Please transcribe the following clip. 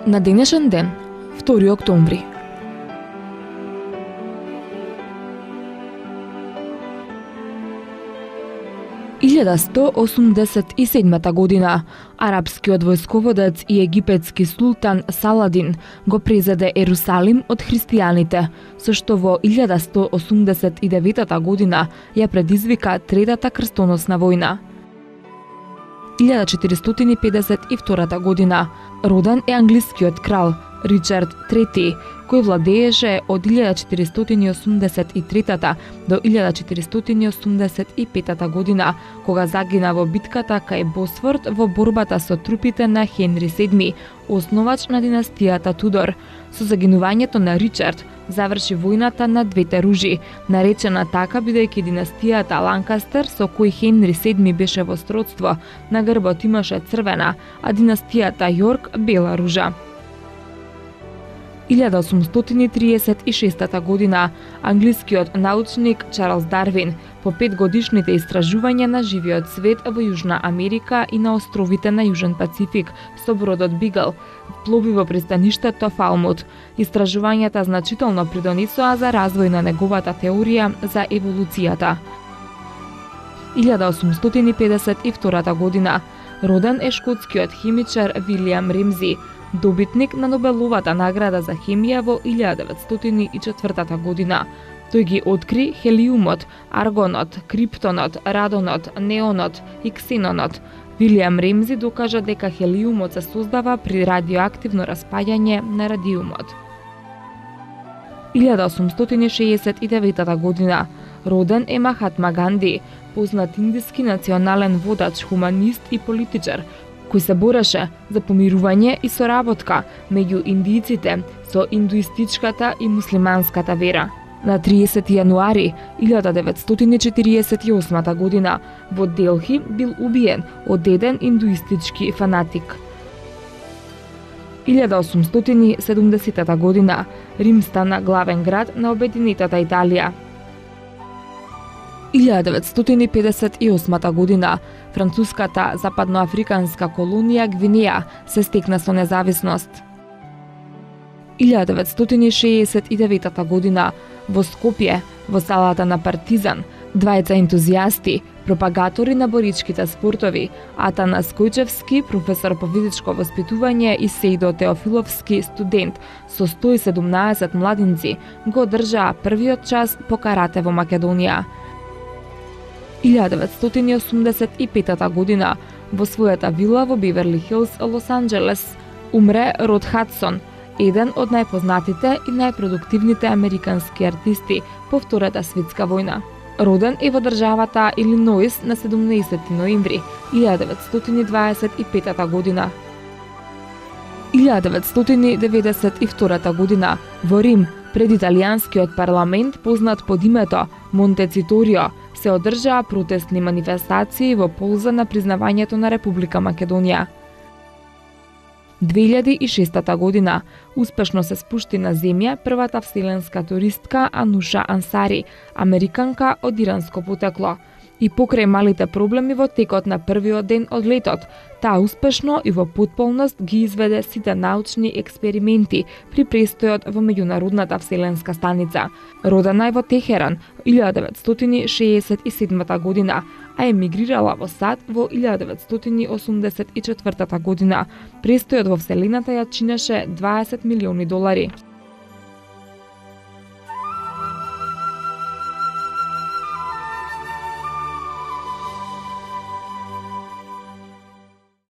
На денешен ден, 2 октомври. Илјада 187 година, арапскиот војсководец и египетски султан Саладин го презеде Ерусалим од христијаните, со што во 1189 година ја предизвика Третата крстоносна војна. 1452 година роден е англискиот крал Ричард III, кој владееше од 1483 до 1485 година, кога загина во битката кај Босфорд во борбата со трупите на Хенри VII, основач на династијата Тудор. Со загинувањето на Ричард заврши војната на двете ружи, наречена така бидејќи династијата Ланкастер, со кој Хенри VII беше во сродство, на грбот имаше црвена, а династијата Јорк бела ружа. 1836 година англискиот научник Чарлс Дарвин по 5-годишните истражувања на живиот свет во Јужна Америка и на островите на Јужен Пацифик со бродот Бигл плови во пристаништето Фалмут. Истражувањата значително придонесоа за развој на неговата теорија за еволуцијата. 1852 година роден е шкотскиот химичар Вилијам Ремзи, добитник на Нобеловата награда за хемија во 1904 година. Тој ги откри хелиумот, аргонот, криптонот, радонот, неонот и ксенонот. Вилијам Ремзи докажа дека хелиумот се создава при радиоактивно распаѓање на радиумот. 1869 година роден е Махатма Ганди, познат индиски национален водач, хуманист и политичар, кој се бореше за помирување и соработка меѓу индијците со индуистичката и муслиманската вера. На 30 јануари 1948 година во Делхи бил убиен од еден индуистички фанатик. 1870 година Рим стана главен град на обединетата Италија. 1958 година француската западноафриканска колонија Гвинеја се стекна со независност. 1969 година во Скопје, во салата на Партизан, двајца ентузијасти, пропагатори на боричките спортови, Атанас Којчевски, професор по физичко воспитување, и Сејдо Теофиловски, студент, со 117 младинци, го одржаа првиот час по карате во Македонија. 1985 година во својата вила во Беверли Хилс, Лос Анџелес, умре Род Хадсон, еден од најпознатите и најпродуктивните американски артисти по Втората светска војна. Роден е во државата Илиноис на 17 ноември 1925 година. 1992 година во Рим, пред италијанскиот парламент, познат под името Монтециторио, се одржаа протестни манифестации во полза на признавањето на Република Македонија. 2006 година успешно се спушти на земја првата вселенска туристка Ануша Ансари, американка од иранско потекло. И покрај малите проблеми во текот на првиот ден од летот, таа успешно и во потполност ги изведе сите научни експерименти при престојот во меѓународната вселенска станица. Родена е во Техеран 1967 година, а емигрирала во САД во 1984 година. Престојот во вселената ја чинеше $20 милиони.